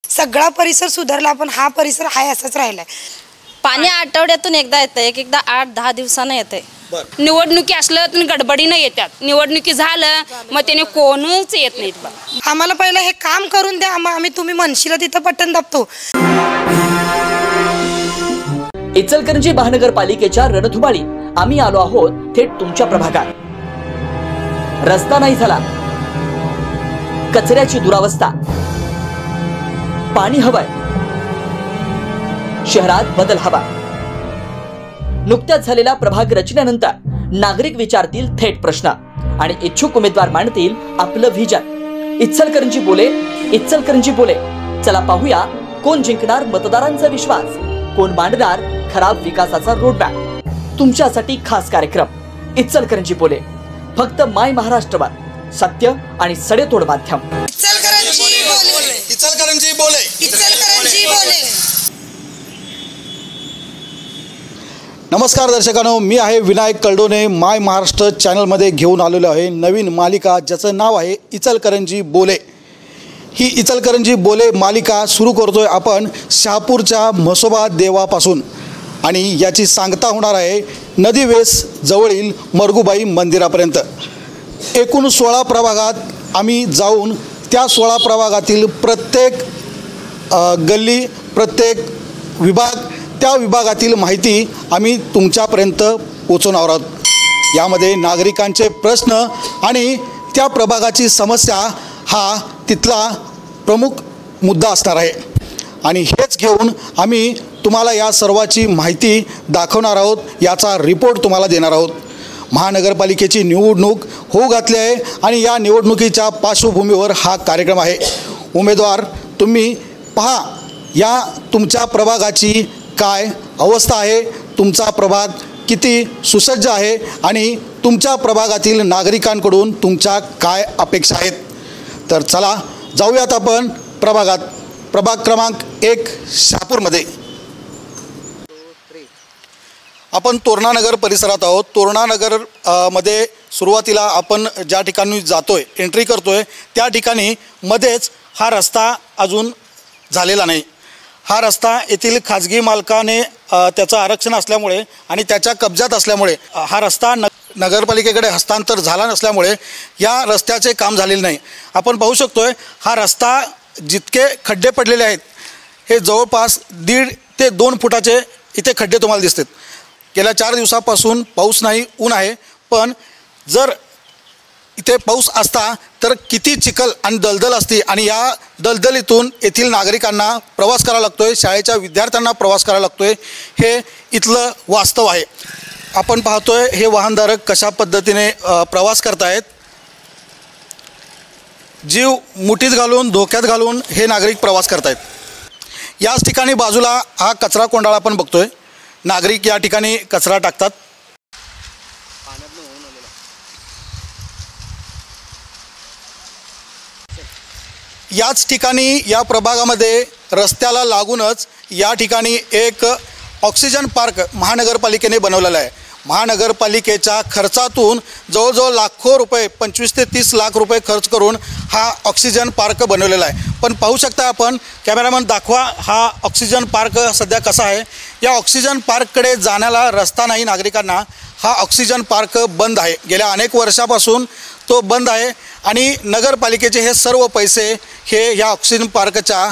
सगळा परिसर सुधारला, पण हा परिसर हाय असाच राहिलाय। पाणी आठवड्यातून एकदा येतं, एकदा 8-10 दिवसांना येते। निवडणुकी असल्यातून गडबडीनं येतात, निवडणुकी झालं मग त्याने कोणच येत नाहीत बा। आम्हाला पहिलं हे काम करून द्या, आम्ही तुम्ही म्हणशीला तिथं बटन दाबतो। इचलकरंजी महानगरपालिकेच्या रणधुमाळी आम्ही आलो आहोत थेट तुमच्या प्रभागात। रस्ता नाही झाला, कचऱ्याची दुरावस्था, पाणी हवंय, शहरात बदल हवा। नुकत्याच झालेल्या प्रभाग रचनेनंतर नागरिक विचारतील थेट प्रश्न आणि इच्छुक उमेदवार मांडतील आपलं व्हिजन। इचलकरंजी बोले, इचलकरंजी बोले। चला पाहूया कोण जिंकणार मतदारांचा विश्वास, कोण मांडणार खराब विकासाचा रोडमॅप। तुमच्यासाठी खास कार्यक्रम इचलकरंजी बोले, फक्त माय महाराष्ट्रवर, सत्य आणि सडेतोड माध्यम। इचलकरंजी बोले, इचलकरंजी बोले, इचलकरंजी बोले। नमस्कार दर्शकांनो, मी आहे विनायक कळडोने। माय महाराष्ट्र चॅनलमध्ये घेऊन आलेलो आहे नवीन मालिका, ज्याचं नाव आहे इचलकरंजी बोले। ही इचलकरंजी बोले मालिका सुरू करतोय आपण शहापूरच्या म्हसोबा देवापासून, आणि याची सांगता होणार आहे नदीवेस जवळील मरगुबाई मंदिरापर्यंत। एकूण 16 प्रभागात आम्ही जाऊन त्या 16 प्रभागातील प्रत्येक गल्ली, प्रत्येक विभाग, त्या विभागातील माहिती आम्ही तुमच्यापर्यंत पोहोचवणार आहोत। यामध्ये नागरिकांचे प्रश्न आणि त्या प्रभागाची समस्या हा तिथला प्रमुख मुद्दा असणार आहे, आणि हेच घेऊन आम्ही तुम्हाला या सर्वाची माहिती दाखवणार आहोत, याचा रिपोर्ट तुम्हाला देणार आहोत। महानगरपालिकेची निवडणूक होऊ घातली आहे आणि या निवडणुकीच्या पार्श्वभूमीवर हा कार्यक्रम आहे। उमेदवार तुम्ही पहा, या तुमच्या प्रभागाची काय अवस्था आहे, तुमचा प्रभाग किती सुसज्ज आहे आणि तुमच्या प्रभागातील नागरिकांकडून तुमच्या काय अपेक्षा आहेत। तर चला जाऊयात आपण प्रभागात। प्रभाग क्रमांक 1 शहापूरमध्ये आपण तोरणानगर परिसरात आहोत। तोरणानगर मध्ये सुरुवातीला आपण ज्या ठिकाणी जातोय, एंट्री करतोय, त्या ठिकाणी मध्येच हा रस्ता अजून झालेला नाही। हा रस्ता येथील खाजगी मालकाने त्याचं आरक्षण असल्यामुळे आणि त्याच्या कब्जात असल्यामुळे हा रस्ता नगरपालिकेकडे हस्तांतर झाला नसल्यामुळे या रस्त्याचे काम झालेले नाही। आपण पाहू शकतोय हा रस्ता जितके खड्डे पडलेले आहेत, हे जवळपास 1.5 ते 2 फुटाचे इथे खड्डे तुम्हाला दिसतात। गेल्या 4 दिवसापासून पाऊस नाही, ऊन आहे, पण जर इथे पाऊस असता तर किती चिखल आणि दलदल असती, आणि या दलदलीतून येथील नागरिकांना प्रवास करावा लागतोय, शाळेच्या विद्यार्थ्यांना प्रवास करावा लागतोय। हे इथलं वास्तव आहे। आपण पाहतोय हे वाहनधारक कशा पद्धतीने प्रवास करतायत, जीव मुठीत घालून, धोक्यात घालून हे नागरिक प्रवास करतायत। याच ठिकाणी बाजूला हा कचरा कोंडाळा आपण बघतोय, नागरिक या ठिकाणी कचरा टाकतात। याच ठिकाणी या प्रभागामध्ये रस्त्याला लागूनच या ठिकाणी एक ऑक्सिजन पार्क महानगरपालिकेने बनवलेला आहे। महानगरपालिकेच्या खर्चातून जवळजवळ लाखो रुपये, 25 ते 30 लाख रुपये खर्च करून हा ऑक्सिजन पार्क बनवलेला आहे। पण पाहू शकता आपण, कॅमेरामॅन दाखवा हा ऑक्सिजन पार्क सध्या कसा आहे। या ऑक्सिजन पार्ककडे जाण्याला रस्ता नाही नागरिकांना। हा ऑक्सिजन पार्क बंद आहे, गेल्या अनेक वर्षापासून तो बंद आहे, आणि नगरपालिकेचे हे सर्व पैसे हे या ऑक्सिजन पार्कच्या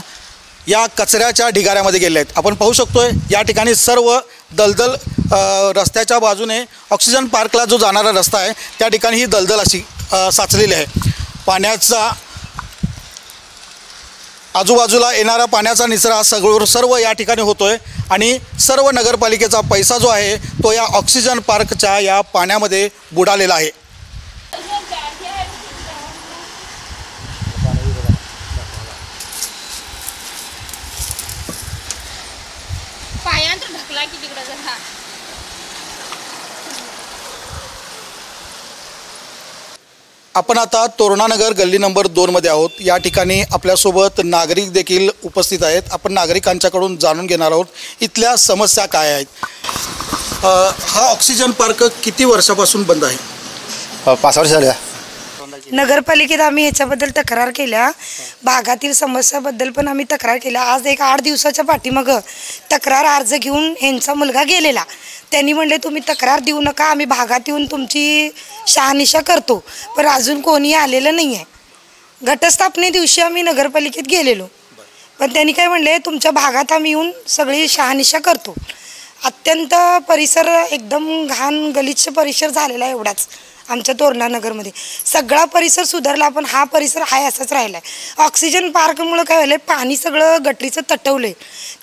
या कचऱ्याच्या ढिगाऱ्यामध्ये गेले आहेत। आपण पाहू शकतोय या ठिकाणी सर्व दलदल, रस्त्याच्या बाजूने ऑक्सिजन पार्कला जो जाणारा रस्ता आहे त्या ठिकाणी ही दलदल अशी साचलेली आहे। पाण्याचा आजूबाजूला येणारा पाण्याचा निचरा सर्व या ठिकाणी होतोय, आणि सर्व नगरपालिकेचा पैसा जो आहे तो या ऑक्सिजन पार्कच्या या पाण्यामध्ये बुडालेला आहे। आपण आता तोरणानगर गल्ली नंबर 2 मध्ये आहोत। या ठिकाणी आपल्यासोबत नागरिक देखील उपस्थित आहेत। आपण नागरिकांच्याकडून जाणून घेणार आहोत इथल्या समस्या काय आहेत। हा ऑक्सिजन पार्क किती वर्षापासून बंद आहे? 5 वर्ष झाले। नगरपालिकेत आम्ही ह्याच्याबद्दल तक्रार केल्या, भागातील समस्याबद्दल पण आम्ही तक्रार केल्या. आज एक 8 दिवसाच्या पाठीमागं तक्रार अर्ज घेऊन ह्यांचा मुलगा गेलेला. त्यांनी म्हणले तुम्ही तक्रार देऊ नका, आम्ही भागात येऊन तुमची शहानिशा करतो. पण अजून कोणी आलेलं नाही आहे. घटस्थापने दिवशी आम्ही नगरपालिकेत गेलेलो, पण त्यांनी काय म्हणले तुमच्या भागात आम्ही येऊन सगळी शहानिशा करतो. अत्यंत परिसर एकदम घाण गलिच्छ परिसर झालेला आहे. एवढाच आमच्या तोरणानगरमध्ये सगळा परिसर सुधारला, पण हा परिसर हाय असाच राहिला आहे. ऑक्सिजन पार्कमुळं काय झालं, पाणी सगळं गटरीचं तटवलं आहे.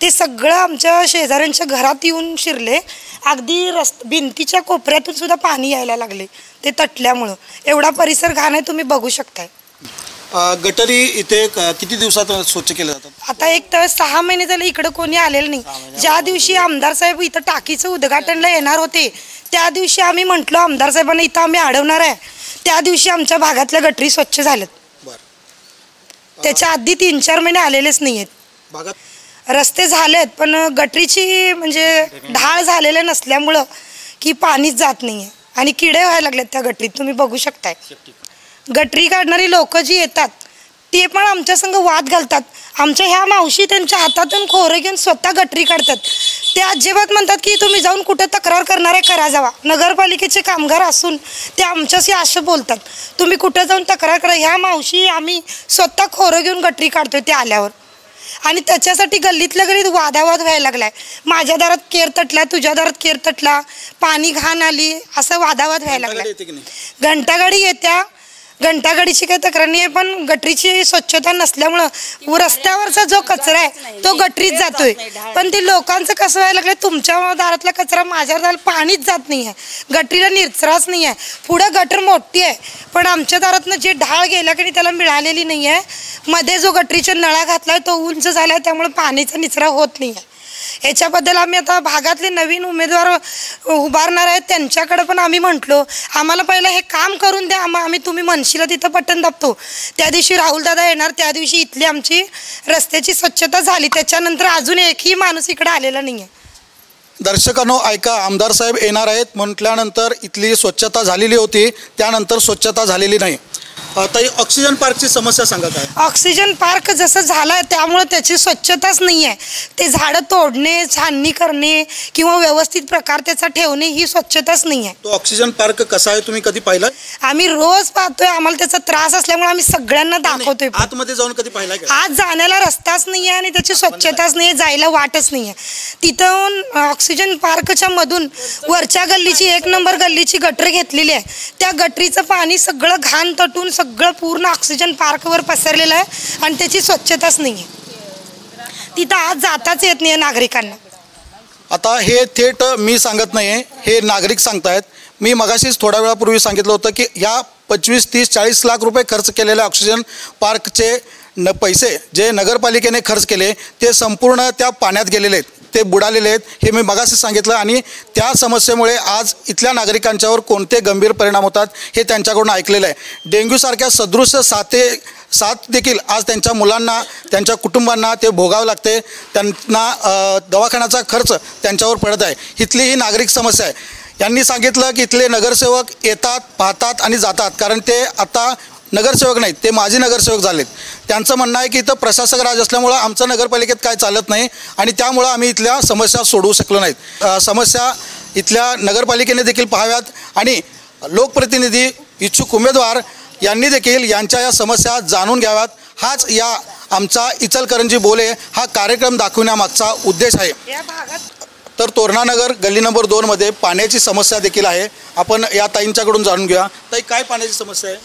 ते सगळं आमच्या शेजाऱ्यांच्या घरात येऊन शिरले. अगदी भिंतीच्या कोपऱ्यातून सुद्धा पाणी यायला लागले ते तटल्यामुळं. एवढा परिसर घाण आहे, तुम्ही बघू शकताय. गटरी इथे किती दिवसात स्वच्छ केले जातात? आता एक तर 6 महिने झाले इकडं कोणी आलेलं नाही. ज्या दिवशी आमदार साहेब इथं टाकीचं उद्घाटनला येणार होते त्या दिवशी आम्ही म्हटलो आमदार साहेबांना इथं आम्ही अडवणार आहे. त्या दिवशी आमच्या भागातल्या गटरी स्वच्छ झाल्यात. त्याच्या आधी 3-4 महिने आलेलेच नाही आहेत. रस्ते झालेत पण गटरीची म्हणजे ढाळ झालेल्या नसल्यामुळं की पाणीच जात नाही आहे आणि किडे व्हायला लागलेत त्या गटरीत. तुम्ही बघू शकताय. गटरी काढणारी लोक जी येतात ते पण आमच्या संग वाद घालतात. आमच्या ह्या मावशी त्यांच्या हातातून खोरं घेऊन स्वतः गटरी काढतात. ते अजिबात म्हणतात की तुम्ही जाऊन कुठं तक्रार करणार आहे करा जावा. नगरपालिकेचे कामगार असून ते आमच्याशी असं बोलतात तुम्ही कुठं जाऊन तक्रार करा. ह्या मावशी आम्ही स्वतः खोरं घेऊन गटरी काढतोय ते आल्यावर. आणि त्याच्यासाठी गल्लीतल्या गल्लीत वादावाद व्हायला लागलाय. माझ्या दारात केर तटला, तुझ्या दारात केर तटला, पाणी घाण आली, असं वादावाद व्हायला लागलाय. घंटागाडी येत्या, घंटागाडीची काही तक्रार नाही आहे, पण गटरीची स्वच्छता नसल्यामुळं रस्त्यावरचा जो कचरा आहे तो गटरीत जातोय. पण ते लोकांचं कसं व्हायला लागलं, तुमच्या दारातला कचरा माझ्या दारात पाणीच जात नाही आहे, गटरीला निचराच नाही आहे. पुढं गटर मोठी आहे पण आमच्या दारातनं जे ढाळ गेल्या की त्याला मिळालेली नाही आहे. मध्ये जो गटरीच्या नळा घातलाय तो उंच झालाय त्यामुळे पाणीचा निचरा होत नाही आहे. ह्याच्याबद्दल आम्ही आता भागातले नवीन उमेदवार उभारणार आहेत त्यांच्याकडे पण आम्ही म्हटलो आम्हाला पहिलं हे काम करून द्या, आम्ही तुम्ही मनशीला तिथं बटन दाबतो. त्या दिवशी राहुलदादा येणार, त्या दिवशी इथली आमची रस्त्याची स्वच्छता झाली. त्याच्यानंतर अजून एकही माणूस इकडे आलेला नाही आहे. दर्शकांनो ऐका, आमदार साहेब येणार आहेत म्हटल्यानंतर इथली स्वच्छता झालेली होती, त्यानंतर स्वच्छता झालेली नाही. ताई, ऑक्सिजन पार्कची समस्या सांगा काय? ऑक्सिजन पार्क जसं झालं त्यामुळे त्याची स्वच्छताच नाही आहे. ते झाडं तोडणे, छाननी करणे किंवा व्यवस्थित प्रकार त्याचा ठेवणे ही स्वच्छताच नाही आहे. तो ऑक्सिजन पार्क कसा आहे तुम्ही कधी पाहिला? आम्ही रोज पाहतोय, आम्हाला त्याचा त्रास असल्यामुळे आम्ही सगळ्यांना दाखवतोय. आतमध्ये जाऊन कधी पाहिला? आत जाण्याला रस्ताच नाही आहे आणि त्याची स्वच्छताच नाही आहे, जायला वाटच नाही आहे. तिथून ऑक्सिजन पार्कच्या मधून वरच्या गल्लीची 1 नंबर गल्लीची गटर घेतलेली आहे. त्या गटरीचं पाणी सगळं घाण तटून सगळं पूर्ण ऑक्सिजन पार्कवर पसरलेलं आहे आणि त्याची स्वच्छताच नाही आहे. तिथं आज जाताच येत नाही नागरिकांना. आता हे थेट मी सांगत नाही, हे नागरिक सांगतायत. मी मगाशीच थोड्या वेळापूर्वी सांगितलं होतं की या 25, 30, 40 लाख रुपये खर्च केलेल्या ऑक्सिजन पार्कचे पैसे जे नगरपालिकेने खर्च केले ते संपूर्ण त्या पाण्यात गेलेले आहेत, ते बुडालेले आहेत. हे मी मगाशी सांगितलं आणि त्या समस्येमुळे आज इथल्या नागरिकांच्यावर कोणते गंभीर परिणाम होतात हे त्यांच्याकडून ऐकलेलं आहे. डेंग्यूसारख्या सदृश साथ देखील आज त्यांच्या मुलांना, त्यांच्या कुटुंबांना ते भोगावं लागते. त्यांना दवाखान्याचा खर्च त्यांच्यावर पडत आहे. इथली ही नागरिक समस्या आहे. यांनी सांगितलं की इथले नगरसेवक येतात, पाहतात आणि जातात, कारण ते आता नगरसेवक नाहीत, ते माजी नगरसेवक झालेत. त्यांचं म्हणणं आहे की इथं प्रशासक राज असल्यामुळं आमचं नगरपालिकेत काय चालत नाही आणि त्यामुळं आम्ही इथल्या समस्या सोडवू शकलो नाहीत. समस्या इथल्या नगरपालिकेने देखील पाहाव्यात आणि लोकप्रतिनिधी, इच्छुक उमेदवार यांनी देखील यांच्या या समस्या जाणून घ्याव्यात. हाच या आमचा इचलकरंजी बोले हा कार्यक्रम दाखवण्यामागचा उद्देश आहे. तर तोरणानगर गल्ली नंबर 2 मध्ये पाण्याची समस्या देखील आहे. आपण या ताईंच्याकडून जाणून घेऊया. ताई, काय पाण्याची समस्या आहे?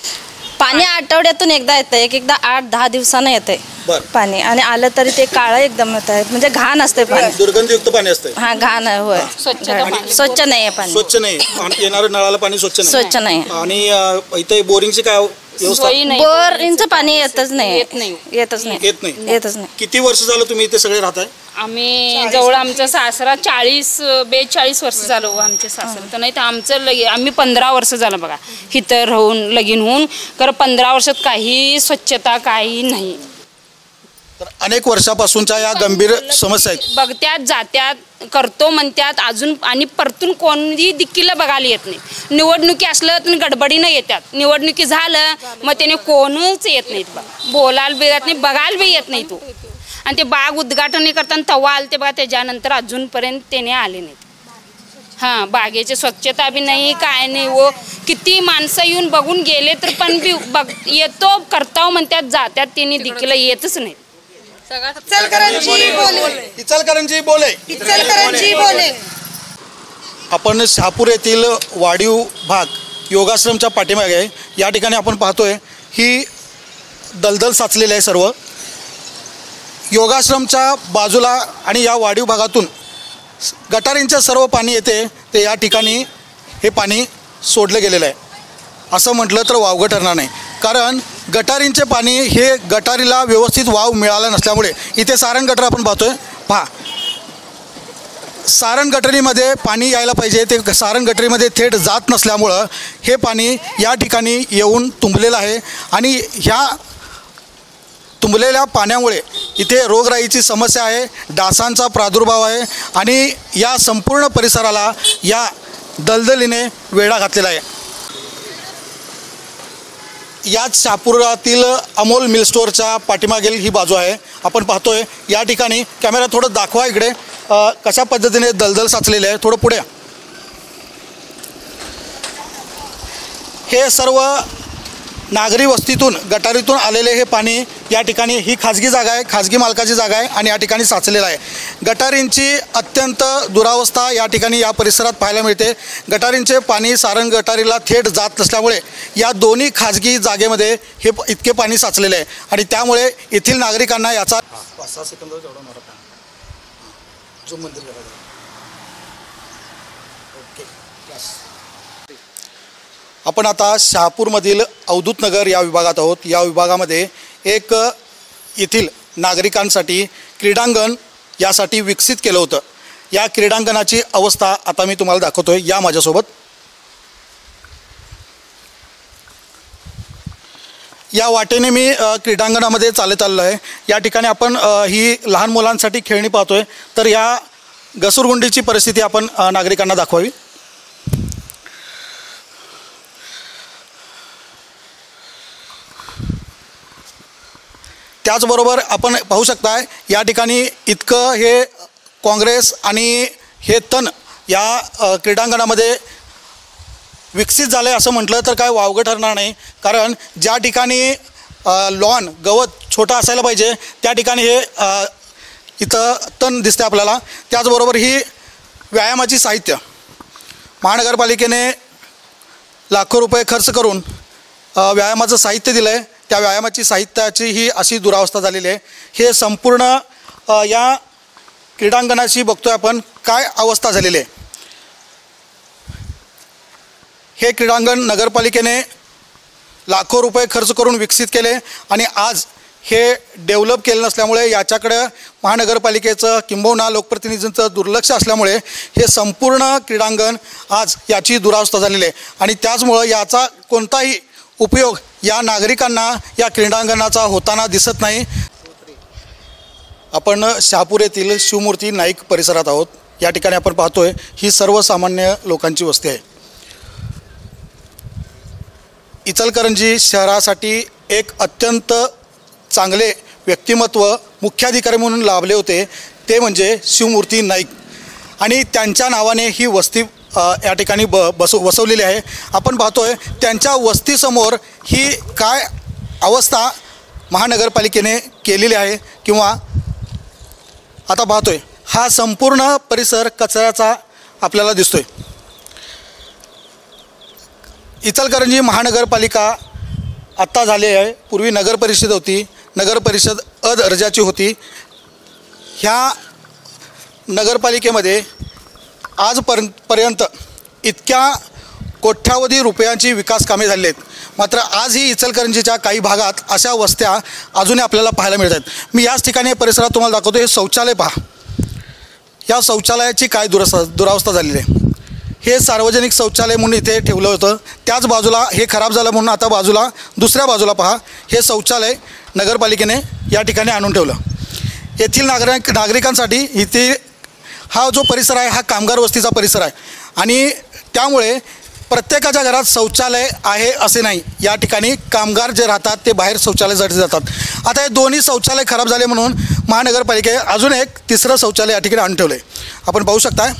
पाणी आठवड्यातून एकदा येतं, एकदा 8-10 दिवसानं येते पाणी. आणि आलं तरी ते काळं एकदम येत आहे, म्हणजे घाण असते पाणी, दुर्गंधयुक्त पाणी असते. हा, घाण आहे. होय, स्वच्छ नाही आहे पाणी. स्वच्छ नाही, येणारं नळाला पाणी स्वच्छ नाही. आणि इथे बोरिंगची काय बोरिंगचं पाणी येतच नाही. किती वर्ष झालं तुम्ही इथे सगळे राहताय? आम्ही जवळ आमचा सासरा 40-42 वर्ष झालं हो आमचे सासरा. तर नाही तर आमचं आम्ही 15 वर्ष झालं बघा इथं राहून लगीन होऊन. खरं 15 वर्षात काही स्वच्छता काही नाही. तर अनेक वर्षापासूनच्या या गंभीर समस्या आहेत. बघत्यात जात्यात करतो म्हणतात अजून आणि परतून कोणी दिक्कीला बघायला येत नाही. निवडणुकी असलं तर गडबडीनं येतात. निवडणुकी झालं मग त्याने कोणच येत नाहीत बघ, बोलायला बी येत नाही, बघायला बी येत नाही तू. आणि ते बाग उद्घाटन करताना तवा आले ते बघा, त्याच्यानंतर अजूनपर्यंत त्याने आले नाहीत. हां, बागेची स्वच्छता बी नाही काय नाही. व किती माणसं येऊन बघून गेले तर पण बी येतो करताव म्हणतात जात्यात, त्यांनी दिक्कीला येतच नाही. इचलकरंजी बोले. आपण शहापूर येथील वाढीव भाग योगाश्रमच्या पाठीमागे आहे. या ठिकाणी आपण पाहतोय ही दलदल साचलेली आहे. सर्व योगाश्रमच्या बाजूला आणि या वाढीव भागातून गटारींचे सर्व पाणी येते ते या ठिकाणी हे पाणी सोडलं गेलेलं आहे. असं म्हटलं तर वावगं ठरणार नाही, कारण गटारींचे पाणी हे गटारीला व्यवस्थित वाव मिळाला नसल्यामुळे इथे सारण गटर आपण पाहतोय. पहा, सारण गटरीमध्ये पाणी यायला पाहिजे ते सारण गटरीमध्ये थेट जात नसल्यामुळं हे पाणी या ठिकाणी येऊन तुंबलेलं आहे. आणि ह्या तुंबलेल्या पाण्यामुळे इथे रोगराईची समस्या आहे, डासांचा प्रादुर्भाव आहे आणि या संपूर्ण परिसराला या दलदलीने वेढा घातलेला आहे. याच शहापुरातील अमोल मिल स्टोअरच्या पाठीमागील ही बाजू आहे. आपण पाहतोय या ठिकाणी, कॅमेरा थोडं दाखवा इकडे, कशा पद्धतीने दलदल साचलेले आहे. थोडं पुढे. हे सर्व नागरी वस्तीतून गटारीतून आलेले हे पाणी या ठिकाणी, ही खाजगी जागा आहे, खाजगी मालकाची जागा आहे आणि या ठिकाणी साचलेलं आहे. गटारींची अत्यंत दुरावस्था या ठिकाणी या परिसरात पाहायला मिळते. गटारींचे पाणी सारण गटारीला थेट जात नसल्यामुळे या दोन्ही खाजगी जागेमध्ये हे इतके पाणी साचलेले आहे आणि त्यामुळे येथील नागरिकांना याचा आपण आता शहापूरमधील अवधूत नगर या विभागात आहोत. या विभागामध्ये एक येथील नागरिकांसाठी क्रीडांगण यासाठी विकसित केलं होतं. या क्रीडांगणाची अवस्था आता मी तुम्हाला दाखवतोय. या माझ्यासोबत. या वाटेने मी क्रीडांगणामध्ये चालत आलेलो आहे. या ठिकाणी आपण ही लहान मुलांसाठी खेळणी पाहतोय. तर या घसरगुंडीची परिस्थिती आपण नागरिकांना दाखवावी. त्याचबरोबर आपण पाहू शकताय या ठिकाणी इतकं हे काँग्रेस आणि हे तण या क्रीडांगणामध्ये विकसित झालं आहे असं म्हटलं तर काय वावगं ठरणार नाही. कारण ज्या ठिकाणी लॉन गवत छोटा असायला पाहिजे त्या ठिकाणी हे इथं तण दिसते आपल्याला. त्याचबरोबर ही व्यायामाची साहित्य महानगरपालिकेने लाखो रुपये खर्च करून व्यायामाचं साहित्य दिलं आहे. त्या व्यायामाची साहित्याची ही अशी दुरावस्था झालेली आहे. हे संपूर्ण या क्रीडांगणाची बघतोय आपण काय अवस्था झालेली आहे. हे क्रीडांगण नगरपालिकेने लाखो रुपये खर्च करून विकसित केले आणि आज हे डेव्हलप केलं नसल्यामुळे याच्याकडे महानगरपालिकेचं किंबहुना लोकप्रतिनिधींचं दुर्लक्ष असल्यामुळे हे संपूर्ण क्रीडांगण आज याची दुरावस्था झालेली आहे आणि त्याचमुळं याचा कोणताही उपयोग या नागरिकांना या क्रीडांगणाचा होताना दिसत नाही. आपण शहापूर येथील शिवमूर्ती नाईक परिसरात आहोत. या ठिकाणी आपण पाहतोय ही सर्वसामान्य लोकांची वस्ती आहे. इचलकरंजी शहरासाठी एक अत्यंत चांगले व्यक्तिमत्व मुख्याधिकारी म्हणून लाभले होते ते म्हणजे शिवमूर्ती नाईक आणि त्यांच्या नावाने ही वस्ती या ठिकाणी वसवलेली आहे. आपण पाहतोय त्यांच्या वस्तीसमोर ही काय अवस्था महानगरपालिकेने केलेली आहे किंवा आता पाहतोय हा संपूर्ण परिसर कचऱ्याचा आपल्याला दिसतोय. इचलकरंजी महानगरपालिका आत्ता झाली आहे. पूर्वी नगर परिषद होती. नगर परिषद दर्जाची होती. ह्या नगरपालिकेमध्ये आजपर्यंत इतक्या कोट्यावधी रुपयांची विकास कामे झाली आहेत. मात्र आजही इचलकरंजीच्या काही भागात अशा वस्त्या अजूनही आपल्याला पाहायला मिळतात. मी याच ठिकाणी परिसरात तुम्हाला दाखवतो. हे शौचालय पहा. या शौचालयाची काय दुरावस्था झालेली आहे. हे सार्वजनिक शौचालय म्हणून इथे ठेवलं होतं. त्याच बाजूला हे खराब झालं म्हणून आता बाजूला दुसऱ्या बाजूला पहा हे शौचालय नगरपालिकेने या ठिकाणी आणून ठेवलं. येथील नागरिकांसाठी इथे हा जो परिसर आहे हा कामगार वस्तीचा परिसर आहे आणि त्यामुळे प्रत्येकाच्या घरात शौचालय आहे असे नाही. या ठिकाणी कामगार जे राहतात ते बाहेर शौचालयासाठी जातात. आता हे दोन्ही शौचालय खराब झाले म्हणून महानगरपालिकेने अजून एक तिसरं शौचालय या ठिकाणी आणून ठेवलं आहे. आपण पाहू शकता.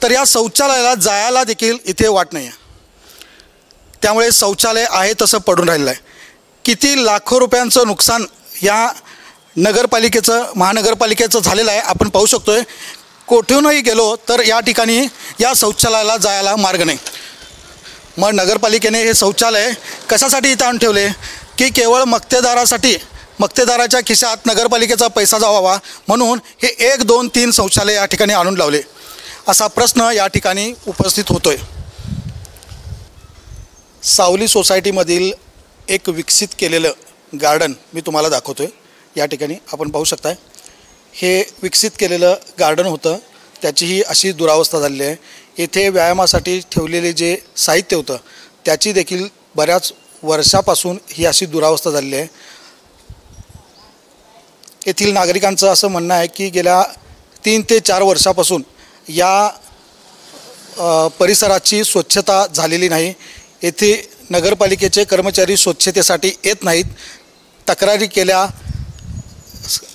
तर या शौचालयाला जायला देखील इथे वाट नाही आहे. त्यामुळे शौचालय आहे तसं पडून राहिलं आहे. किती लाखो रुपयांचं नुकसान या महानगरपालिकेचं झालेलं आहे आपण पाहू शकतो आहे. कोठूनही गेलो तर या ठिकाणी या शौचालयाला जायला मार्ग नाही. मग नगरपालिकेने हे शौचालय कशासाठी इथं आणून ठेवले की केवळ मक्तेदाराच्या खिशात नगरपालिकेचा पैसा जावावा म्हणून हे 1, 2, 3 शौचालय या ठिकाणी आणून लावले असा प्रश्न या ठिकाणी उपस्थित होतोय. सावली सोसायटीमधील एक विकसित केलेलं गार्डन मी तुम्हाला दाखवतोय. या ठिकाणी आपण पाहू शकताय हे विकसित केलेलं गार्डन होतं. त्याचीही अशी दुरावस्था झालेली आहे. येथे व्यायामासाठी ठेवलेले जे साहित्य होतं त्याची देखील बऱ्याच वर्षापासून ही अशी दुरावस्था झालेली आहे. येथील नागरिकांचं असं म्हणणं आहे की गेल्या 3 ते 4 वर्षापासून या परिसराची स्वच्छता झालेली नाही. येथे नगरपालिकेचे कर्मचारी स्वच्छतेसाठी येत नाहीत. तक्रारी केल्या,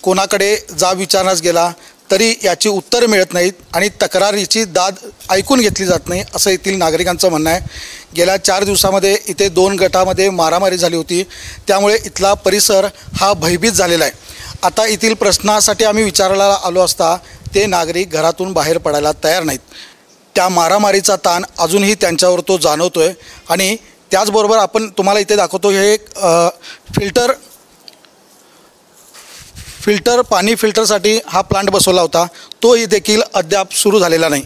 कोणाकडे विचारण्यास गेला तरी याची उत्तर मिळत नाहीत आणि तक्रारीची दाद ऐकून घेतली जात नाही असं येथील नागरिकांचं म्हणणं आहे. गेल्या 4 दिवसामध्ये इथे 2 गटामध्ये मारामारी झाली होती. त्यामुळे इथला परिसर हा भयभीत झालेला आहे. आता येथील प्रश्नासाठी आम्ही विचारायला आलो असता ते नागरिक घरातून बाहेर पडायला तयार नाहीत. त्या मारामारीचा ताण अजूनही त्यांच्यावर तो जाणवतो आहे. आणि त्याचबरोबर आपण तुम्हाला इथे दाखवतो हे एक पाणी फिल्टरसाठी हा प्लांट बसवला होता. तोही देखील अद्याप सुरू झालेला नाही.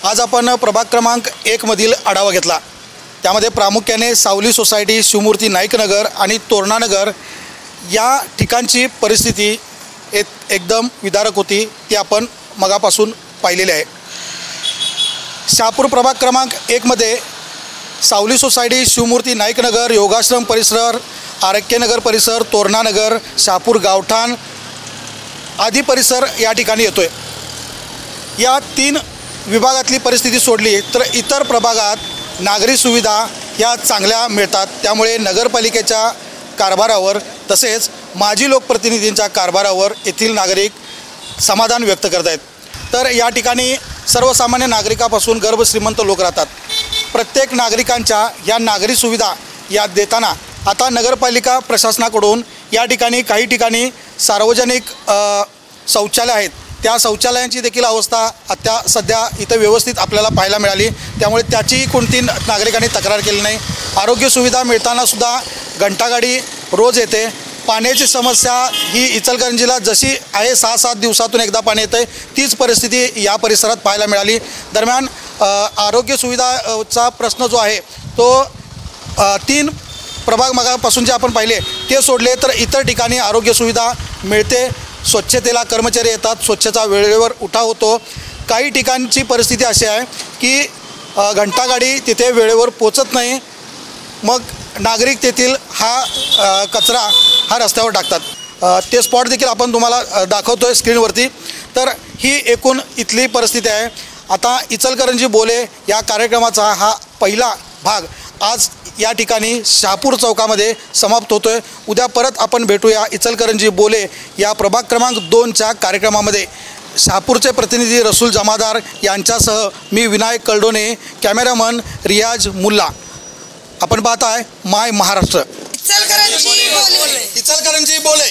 आज आपण प्रभाग क्रमांक 1 मधील आढावा घेतला. त्यामध्ये प्रामुख्याने सावली सोसायटी, शिवमूर्ती नाईक नगर आणि तोरणानगर या ठिकाणची परिस्थिती एकदम विदारक होती. ती आपण मगापासून पाहिलेली आहे. शहापूर प्रभाग क्रमांक 1 मध्ये सावली सोसायटी, शिवमूर्ती नाईक नगर, योगाश्रम परिसर, आरोग्यनगर परिसर, तोरणानगर, शहापूर गावठाण आदी परिसर या ठिकाणी येतोय. या 3 विभागातली परिस्थिती सोडली तर इतर प्रभागात नागरी सुविधा या चांगल्या मिळतात. त्यामुळे नगरपालिकेच्या कारभारावर तसेच माजी लोकप्रतिनिधींच्या कारभारावर येथील नागरिक समाधान व्यक्त करत आहेत. तर या ठिकाणी सर्वसामान्य नागरिकापासून गर्भश्रीमंत लोक राहतात. प्रत्येक नागरिकांच्या या नागरी सुविधा या देताना आता नगरपालिका प्रशासनाकडून या ठिकाणी काही ठिकाणी सार्वजनिक शौचालय आहेत. त्या शौचालयांची देखील अवस्था सध्या इथं व्यवस्थित आपल्याला पाहायला मिळाली. त्यामुळे त्याचीही कोणती नागरिकांनी तक्रार केली नाही. आरोग्य सुविधा मिळतानासुद्धा घंटागाडी रोज येते. पाण्याची समस्या ही इचलकरंजीला जशी आहे 6-7 दिवसातून एकदा पाणी येतं तीच परिस्थिती या परिसरात पाहायला मिळाली. दरम्यान आरोग्य सुविधाचा प्रश्न जो आहे तो 3 प्रभाग मगापासून जे आपण पाहिले ते सोडले तर इतर ठिकाणी आरोग्य सुविधा मिळते. स्वच्छतेला कर्मचारी येतात, स्वच्छता वेळेवर उठाव होतो. काही ठिकाणची परिस्थिती अशी आहे की घंटागाडी तिथे वेळेवर पोचत नाही. मग नागरिक तेथील हा कचरा हा रस्त्यावर टाकतात. ते स्पॉट देखील आपण तुम्हाला दाखवतो आहे स्क्रीनवरती. तर ही एकूण इथली परिस्थिती आहे. आता इचलकरंजी बोले या कार्यक्रमाचा हा पहिला भाग आज या ठिकाणी शहापूर चौकामध्ये समाप्त होतो आहे. उद्या परत आपण भेटूया इचलकरंजी बोले या प्रभाग क्रमांक 2च्या कार्यक्रमामध्ये. शहापूरचे प्रतिनिधी रसूल जमादार यांच्यासह मी विनायक कळडोने, कॅमेरामन रियाज मुल्ला. आपण पाहताय माय महाराष्ट्र. इचलकरंजी बोले. इचलकरंजी बोले.